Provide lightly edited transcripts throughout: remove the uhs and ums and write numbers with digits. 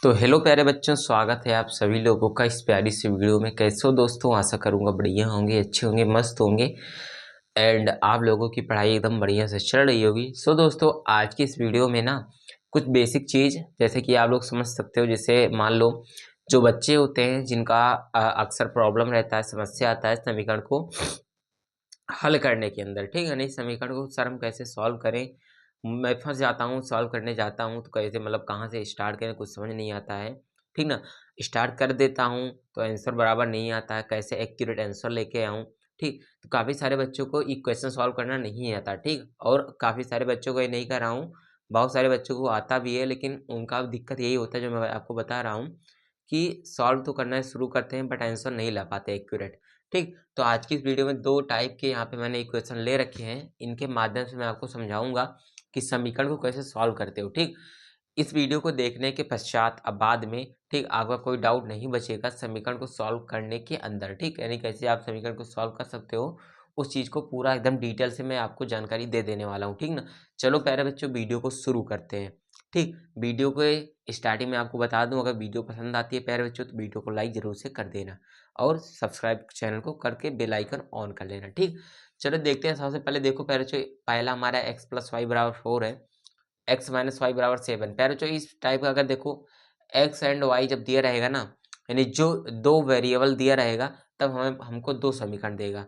तो हेलो प्यारे बच्चों, स्वागत है आप सभी लोगों का इस प्यारी सी वीडियो में। कैसे हो दोस्तों? आशा करूंगा बढ़िया होंगे, अच्छे होंगे, मस्त होंगे एंड आप लोगों की पढ़ाई एकदम बढ़िया से चल रही होगी। सो दोस्तों, आज की इस वीडियो में ना कुछ बेसिक चीज़ जैसे कि आप लोग समझ सकते हो। जैसे मान लो जो बच्चे होते हैं जिनका अक्सर प्रॉब्लम रहता है, समस्या आता है समीकरण को हल करने के अंदर, ठीक है। नहीं, समीकरण को सर हम कैसे सॉल्व करें, मैं फंस जाता हूँ, सॉल्व करने जाता हूँ तो कैसे मतलब कहाँ से स्टार्ट करें कुछ समझ नहीं आता है, ठीक ना। स्टार्ट कर देता हूँ तो आंसर बराबर नहीं आता है, कैसे एक्यूरेट आंसर लेके आऊँ, ठीक। तो काफ़ी सारे बच्चों को इक्वेशन सॉल्व करना नहीं आता, ठीक। और काफ़ी सारे बच्चों को ये नहीं कर रहा हूँ, बहुत सारे बच्चों को आता भी है, लेकिन उनका दिक्कत यही होता है जो मैं आपको बता रहा हूँ कि सॉल्व तो करना शुरू करते हैं बट आंसर नहीं ला पाते एक्यूरेट, ठीक। तो आज की इस वीडियो में दो टाइप के यहाँ पे मैंने इक्वेशन ले रखे हैं, इनके माध्यम से मैं आपको समझाऊंगा कि समीकरण को कैसे सॉल्व करते हो, ठीक। इस वीडियो को देखने के पश्चात अब बाद में, ठीक, आपका कोई डाउट नहीं बचेगा समीकरण को सॉल्व करने के अंदर, ठीक। यानी कैसे आप समीकरण को सॉल्व कर सकते हो उस चीज़ को पूरा एकदम डिटेल से मैं आपको जानकारी दे देने वाला हूँ, ठीक ना। चलो प्यारे बच्चों, वीडियो को शुरू करते हैं, ठीक। वीडियो को स्टार्टिंग में आपको बता दूं, अगर वीडियो पसंद आती है प्यारे बच्चों तो वीडियो को लाइक जरूर से कर देना और सब्सक्राइब चैनल को करके बेल आइकन ऑन कर लेना, ठीक। चलो देखते हैं। सबसे पहले देखो प्यारे बच्चों, पहला हमारा x प्लस वाई बराबर 4 है, x माइनस वाई बराबर 7। प्यारे बच्चों इस टाइप का अगर देखो x एंड y जब दिया रहेगा ना, यानी जो दो वेरिएबल दिया रहेगा तब हमें हमको दो समीकरण देगा,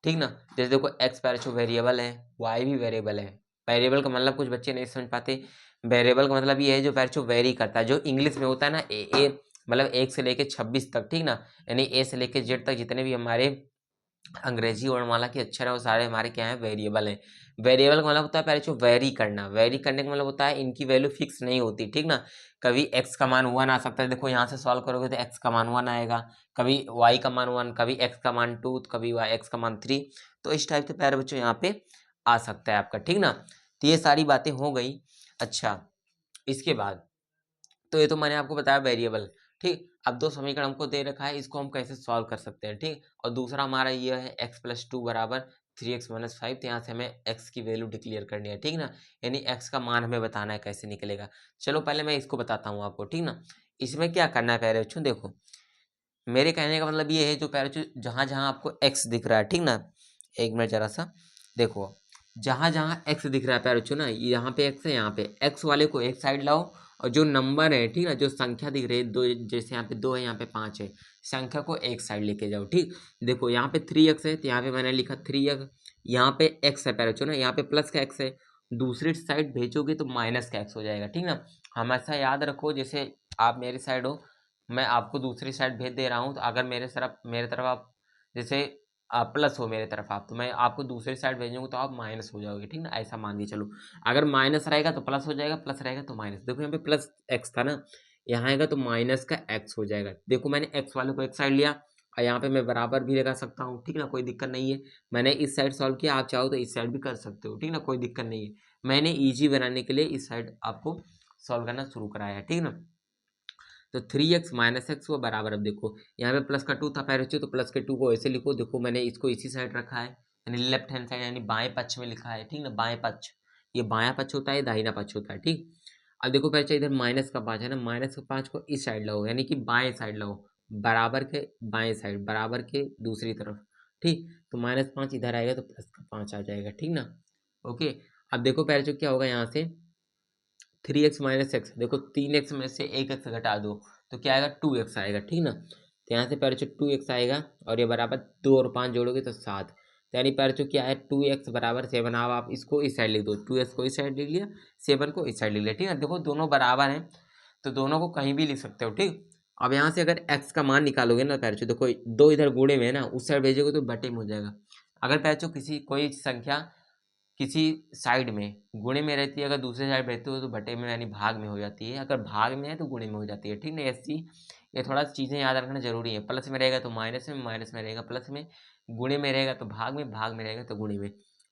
ठीक ना। जैसे देखो x प्यारे बच्चों वेरिएबल है, y भी वेरिएबल है। वेरिएबल का मतलब कुछ बच्चे नहीं समझ पाते, वेरिएबल का मतलब ये है जो प्यारे बच्चों वेरी करता है, जो इंग्लिश में होता है ना ए मतलब 1 से लेके 26 तक, ठीक ना। यानी ए से लेके जेड तक जितने भी हमारे अंग्रेजी वर्णमाला के अक्षर है वो सारे हमारे क्या है, वेरिएबल हैं। वेरिएबल का मतलब होता है पहले जो वेरी करना, वेरी करने का मतलब होता है इनकी वैल्यू फिक्स नहीं होती, ठीक ना। कभी x का मान 1 आ सकता है, देखो यहाँ से सॉल्व करोगे तो x का मान 1 आएगा, कभी y का मान 1, कभी x का मान 2, कभी x का मान 3। तो इस टाइप से प्यारे बच्चों यहाँ पे आ सकता है आपका, ठीक ना। तो ये सारी बातें हो गई। अच्छा, इसके बाद तो ये तो मैंने आपको बताया वेरिएबल, ठीक। अब दो समीकरण हमको दे रखा है, इसको हम कैसे सॉल्व कर सकते हैं, ठीक। और दूसरा हमारा ये है x प्लस 2 बराबर 3x माइनस 5। तो यहाँ से हमें x की वैल्यू डिक्लेयर करनी है, ठीक ना। यानी x का मान हमें बताना है कैसे निकलेगा। चलो पहले मैं इसको बताता हूँ आपको, ठीक ना। इसमें क्या करना है प्यारे बच्चों, देखो मेरे कहने का मतलब ये है जो प्यारे बच्चों जहाँ जहाँ आपको x दिख रहा है, ठीक ना। एक मिनट जरा सा देखो, जहाँ जहाँ x दिख रहा है प्यारे बच्चों ना, यहाँ पे x है, यहाँ पे x वाले को एक साइड लाओ और जो नंबर है, ठीक ना, जो संख्या दिख रही है दो, जैसे यहाँ पे 2 है, यहाँ पे 5 है, संख्या को एक साइड लेके जाओ, ठीक। देखो यहाँ पे 3x है तो यहाँ पे मैंने लिखा 3x, यहाँ पे x है प्यारे बच्चों ना, यहाँ पे प्लस का x है, दूसरी साइड भेजोगे तो माइनस का x हो जाएगा, ठीक ना। हमेशा याद रखो, जैसे आप मेरी साइड हो, मैं आपको दूसरी साइड भेज दे रहा हूँ, तो अगर मेरे तरफ आप जैसे प्लस हो मेरे तरफ आप, तो मैं आपको दूसरी साइड भेजूंगा तो आप माइनस हो जाओगे, ठीक ना। ऐसा मान के चलो, अगर माइनस रहेगा तो प्लस हो जाएगा, प्लस रहेगा तो माइनस। देखो यहाँ पे प्लस एक्स था ना, यहाँ आएगा तो माइनस का एक्स हो जाएगा। देखो मैंने एक्स वाले को एक साइड लिया और यहाँ पे मैं बराबर भी लगा सकता हूँ, ठीक ना, कोई दिक्कत नहीं है। मैंने इस साइड सॉल्व किया, आप चाहो तो इस साइड भी कर सकते हो, ठीक ना, कोई दिक्कत नहीं है। मैंने ईजी बनाने के लिए इस साइड आपको सॉल्व करना शुरू कराया है, ठीक ना। तो 3x माइनस एक्स वो बराबर, अब देखो यहाँ पे प्लस का 2 था पहले तो प्लस के 2 को ऐसे लिखो, देखो मैंने इसको इसी साइड रखा है, यानी लेफ्ट हैंड साइड यानी बाएं पक्ष में लिखा है, ठीक ना। बाएं पक्ष, ये बायां पक्ष होता है, दाहिना पक्ष होता है, ठीक। अब देखो पहले इधर माइनस का 5 है ना, माइनस का 5 को इस साइड लाओ, यानी कि बाएं साइड लाओ, बराबर के बाएं साइड, बराबर के दूसरी तरफ, ठीक। तो -5 इधर आएगा तो प्लस का 5 आ जाएगा, ठीक ना। ओके, अब देखो पहले क्या होगा, यहाँ से 3x माइनस एक्स, देखो 3x में से एक एक्स घटा दो तो क्या आएगा, 2x आएगा, ठीक ना। तो यहाँ से पैर 2x आएगा और ये बराबर 2 और 5 जोड़ोगे तो 7। तो यानी पैर क्या है, 2x बराबर 7। अब आप इसको इस साइड लिख दो, 2x को इस साइड लिख लिया, 7 को इस साइड लिख लिया, ठीक है। देखो दोनों बराबर हैं तो दोनों को कहीं भी लिख सकते हो, ठीक। अब यहाँ से अगर x का मान निकालोगे ना पैर, देखो दो इधर गुणे में है ना, उस साइड भेजोगे तो बटे में हो जाएगा। अगर पैर किसी कोई संख्या किसी साइड में गुणे में रहती है, अगर दूसरे साइड रहती हो तो बटे में यानी भाग में हो जाती है, अगर भाग में है तो गुणे में हो जाती है, ठीक ना। ऐसी ये थोड़ा सी चीज़ें याद रखना जरूरी है। प्लस में रहेगा तो माइनस में, माइनस में रहेगा प्लस में, गुणे में रहेगा तो भाग में, भाग में रहेगा तो गुणे में।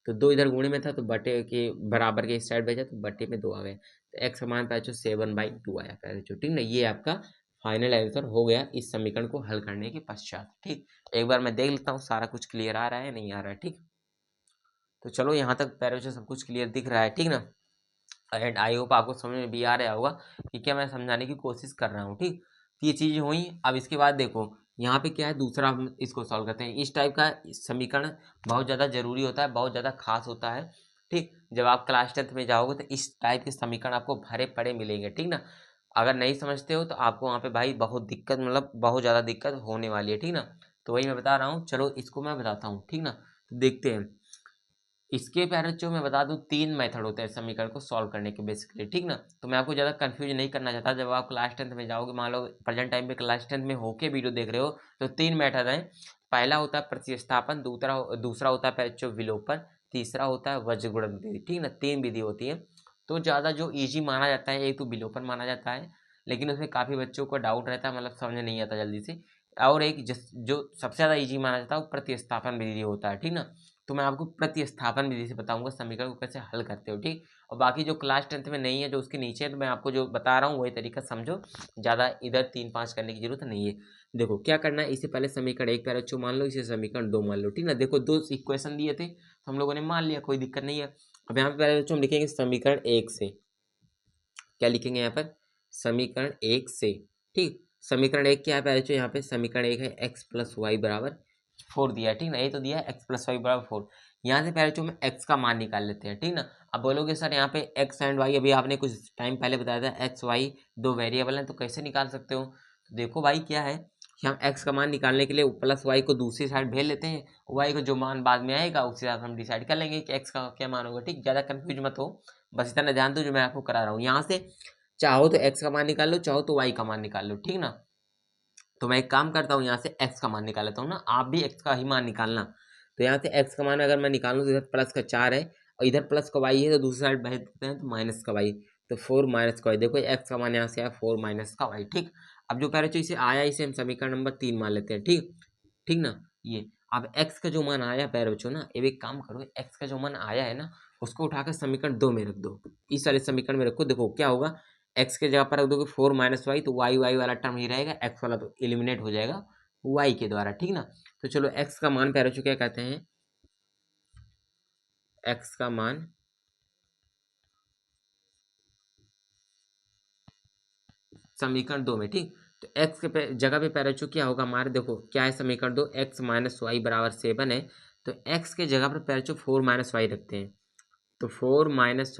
तो 2 इधर गुणे में था तो बटे के बराबर के इस साइड भेजा तो बटे में 2 आ गए, तो एक्स का मान पैचो 7/2 आया पैचो, ठीक ना। ये आपका फाइनल आंसर हो गया इस समीकरण को हल करने के पश्चात, ठीक। एक बार मैं देख लेता हूँ सारा कुछ क्लियर आ रहा है नहीं आ रहा है, ठीक। तो चलो यहाँ तक पैरों से सब कुछ क्लियर दिख रहा है, ठीक ना। एंड आई होप आपको समझ में भी आ रहा होगा कि क्या मैं समझाने की कोशिश कर रहा हूँ। ठीक, तो ये चीज़ें हुई। अब इसके बाद देखो यहाँ पे क्या है, दूसरा हम इसको सॉल्व करते हैं। इस टाइप का समीकरण बहुत ज़्यादा जरूरी होता है, बहुत ज़्यादा खास होता है। ठीक, जब आप क्लास 10th में जाओगे तो इस टाइप के समीकरण आपको भरे पड़े मिलेंगे। ठीक ना, अगर नहीं समझते हो तो आपको वहाँ पे भाई बहुत दिक्कत, मतलब बहुत ज़्यादा दिक्कत होने वाली है। ठीक ना, तो वही मैं बता रहा हूँ। चलो इसको मैं बताता हूँ। ठीक ना, तो देखते हैं। इसके पैरेंट्स मैं बता दूं 3 मेथड होते हैं समीकरण को सॉल्व करने के बेसिकली। ठीक ना, तो मैं आपको ज़्यादा कंफ्यूज नहीं करना चाहता। जब आप क्लास 10th में जाओगे, मान लो प्रेजेंट टाइम पे क्लास 10th में होके वीडियो देख रहे हो, तो 3 मेथड हैं। पहला होता है प्रतिस्थापन, दूसरा होता है पैरेंट्स विलोपन, तीसरा होता है वज्रगुणन विधि। ठीक ना, 3 विधि होती है। तो ज़्यादा जो ईजी माना जाता है एक तो विलोपन माना जाता है, लेकिन उसमें काफ़ी बच्चों को डाउट रहता है, मतलब समझ नहीं आता जल्दी से। और एक जो सबसे ज़्यादा ईजी माना जाता है वो प्रतिस्थापन विधि होता है। ठीक ना, तो मैं आपको प्रतिस्थापन विधि से बताऊंगा समीकरण को कैसे हल करते हो। ठीक, और बाकी जो क्लास 10th में नहीं है, जो उसके नीचे है, तो मैं आपको जो बता रहा हूँ वही तरीका समझो, ज़्यादा इधर 3-5 करने की जरूरत नहीं है। देखो क्या करना है, इससे पहले समीकरण 1 पहले अच्छो मान लो, इसे समीकरण 2 मान लो। ठीक ना, देखो 2 इक्वेशन दिए थे तो हम लोगों ने मान लिया, कोई दिक्कत नहीं है। अब यहाँ पे पहले बच्चों हम लिखेंगे समीकरण 1 से। क्या लिखेंगे यहाँ पर, समीकरण 1 से। ठीक, समीकरण 1 क्या है पहले, यहाँ पे समीकरण 1 है x प्लस वाई बराबर 4 दिया है। ठीक ना, ये तो दिया है x प्लस वाई बराबर 4। यहाँ से पहले हम x का मान निकाल लेते हैं। ठीक ना, अब बोलोगे सर यहाँ पे x एंड y, अभी आपने कुछ टाइम पहले बताया था x y 2 वेरिएबल हैं, तो कैसे निकाल सकते हो। तो देखो भाई क्या है कि हम x का मान निकालने के लिए प्लस y को दूसरी साइड भेज लेते हैं, y को जो मान बाद में आएगा उसी साथ हम डिसाइड कर लेंगे कि x का क्या मान होगा। ठीक, ज़्यादा कंफ्यूज मत हो, बस इतना ध्यान दो जो मैं आपको करा रहा हूँ। यहाँ से चाहो तो x का मान निकाल लो, चाहो तो y का मान निकाल लो। ठीक ना, तो मैं एक काम करता हूँ, यहाँ से x का मान निकाल लेता हूँ ना, आप भी x का ही मान निकालना। तो यहाँ से x का मान अगर मैं निकालूँ तो इधर प्लस का 4 है और इधर प्लस का y है, तो दूसरी साइड भेज देते हैं तो माइनस का y, तो 4 माइनस का y। देखो x का मान यहाँ से आया 4 माइनस का y। ठीक, अब जो पहले इसे आया इसे हम समीकरण नंबर 3 मान लेते हैं। ठीक, ठीक ना, ये अब x का जो मान आया पैर बच्चों ना, ये एक काम करो, x का जो मान आया है ना उसको उठाकर समीकरण 2 में रख दो, इस वाले समीकरण में रखो। देखो क्या होगा, x के जगह पर रख दोगे 4 माइनस वाई, तो वाई वाई वाला टर्म ही रहेगा, x वाला तो एलिमिनेट हो जाएगा y के द्वारा। ठीक ना, तो चलो x का मान पैर बच्चों क्या कहते हैं, x का मान समीकरण 2 में। ठीक, तो x के जगह पे पैर बच्चों क्या होगा हमारे, देखो क्या है समीकरण 2, x माइनस वाई बराबर 7 है, तो x के जगह पर पैर बच्चों 4 माइनस वाई रखते हैं, तो 4 माइनस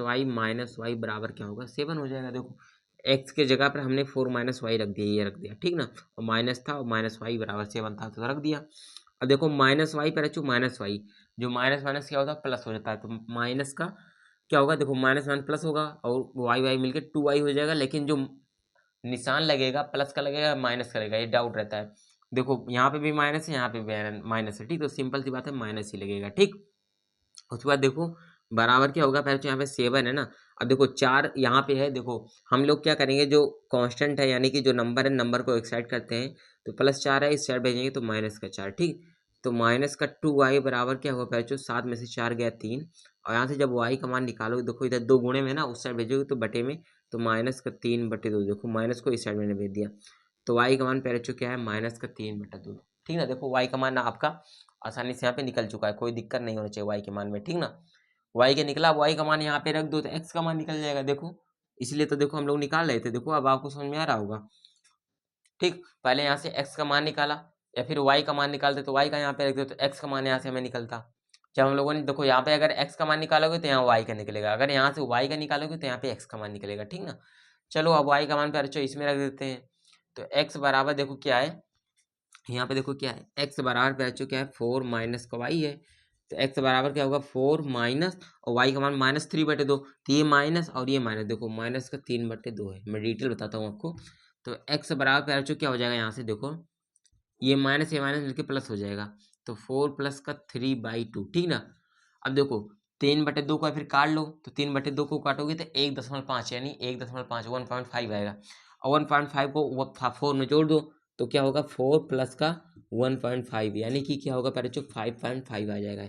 वाई बराबर क्या होगा 7 हो जाएगा। देखो x के जगह पर हमने 4 माइनस वाई रख दिया, ये रख दिया। ठीक ना, और माइनस था और माइनस वाई बराबर 7 था तो रख दिया। अब देखो माइनस वाई पर अच्छू माइनस वाई, जो माइनस माइनस क्या होता है प्लस हो जाता है, तो माइनस का क्या होगा, देखो माइनस माइनस प्लस होगा और वाई वाई मिलकर 2y हो जाएगा, लेकिन जो निशान लगेगा प्लस का लगेगा माइनस का लगेगा, ये डाउट रहता है। देखो यहाँ पे भी माइनस है, यहाँ पे भी माइनस है। ठीक, तो सिंपल सी बात है माइनस ही लगेगा। ठीक, उसके बाद देखो बराबर क्या होगा पहले तो यहाँ पे 7 है ना, अब देखो 4 यहाँ पे है। देखो हम लोग क्या करेंगे, जो कांस्टेंट है यानी कि जो नंबर है, नंबर को एक साइड करते हैं, तो +4 है, इस साइड भेजेंगे तो -4। ठीक, तो माइनस का 2y बराबर क्या होगा पहले, 7 में से 4 गया 3, और यहाँ से जब y का मान निकालोगे, देखो इधर 2 गुणे में ना, उस साइड भेजोगे तो बटे में, तो -3/2। देखो माइनस को इस साइड मैंने भेज दिया, तो y का मान पहले क्या है -3/2। ठीक ना, देखो y का मान आपका आसानी से यहाँ पे निकल चुका है, कोई दिक्कत नहीं होनी चाहिए y के मान में। ठीक ना, y के निकला, y का मान यहाँ पे रख दो तो x का मान निकल जाएगा। देखो इसलिए तो देखो हम लोग निकाल रहे थे। देखो अब आपको समझ में आ रहा होगा। ठीक, पहले यहाँ से x का मान निकाला, या फिर y का मान निकालते तो y का यहाँ पे रख दो तो x का मान यहाँ से हमें निकलता। जब हम लोगों ने देखो यहाँ पे अगर x का मान निकालोगे तो यहाँ y का निकलेगा, अगर यहाँ से y का निकालोगे तो यहाँ पे x का मान निकलेगा। ठीक ना, चलो अब y का मान पे अच्छा इसमें रख देते हैं, तो x बराबर देखो क्या है, यहाँ पे देखो क्या है, x बराबर पे बच्चों क्या है 4 माइनस का y है, तो x बराबर क्या होगा 4 माइनस और y का मान -3/2, तो ये माइनस और ये माइनस, देखो माइनस का 3/2 है। मैं डिटेल बताता हूँ आपको, तो x बराबर पे बच्चों क्या हो जाएगा, यहाँ से देखो ये माइनस मिलकर प्लस हो जाएगा, तो 4 प्लस का 3/2। ठीक ना, अब देखो 3/2 को फिर काट लो, तो 3/2 को काटोगे तो 1.5 यानी 1.5 1.5 आएगा, और 1.5 को 4 में जोड़ दो तो क्या होगा 4 प्लस का 1.5 यानी कि क्या होगा पहले 5.5 आ जाएगा।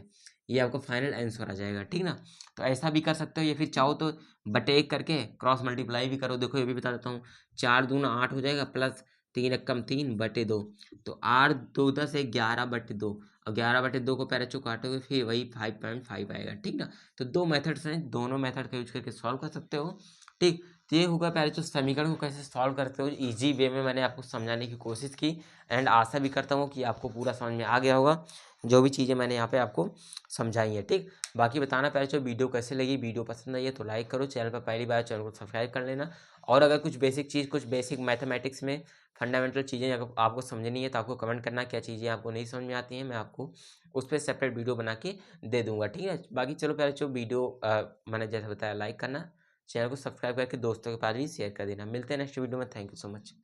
ये आपका फाइनल आंसर आ जाएगा। ठीक ना, तो ऐसा भी कर सकते हो, या फिर चाहो तो बटे 1 करके क्रॉस मल्टीप्लाई भी करो। देखो ये भी बता देता हूँ, 4 दूना 8 हो जाएगा, प्लस 3 एकम 3/2, तो 8 2 10 11/2। और 11/2 को पैरेचो काटोगे फिर वही 5.5 आएगा, ठीक ना। तो 2 मेथड्स हैं, दोनों मेथड का यूज करके सॉल्व कर सकते हो, ठीक। तो ये होगा पैरेचो समीकरण को कैसे सॉल्व करते हो, ईजी वे में मैंने आपको समझाने की कोशिश की। एंड आशा भी करता हूँ कि आपको पूरा समझ में आ गया होगा जो भी चीज़ें मैंने यहाँ पे आपको समझाई है, ठीक। बाकी बताना पैरेचो वीडियो कैसे लगी, वीडियो पसंद आई है तो लाइक करो, चैनल पर पहली बार चैनल को सब्सक्राइब कर लेना। और अगर कुछ बेसिक चीज़, कुछ बेसिक मैथमेटिक्स में फंडामेंटल चीज़ें अगर आपको समझनी है तो आपको कमेंट करना, क्या चीज़ें आपको नहीं समझ में आती हैं, मैं आपको उस पर सेपरेट वीडियो बना के दे दूंगा, ठीक है। बाकी चलो पैरेचो वीडियो मैंने जैसे बताया लाइक करना, चैनल को सब्सक्राइब करके दोस्तों के पास भी शेयर कर देना। मिलते हैं नेक्स्ट वीडियो में, थैंक यू सो मच।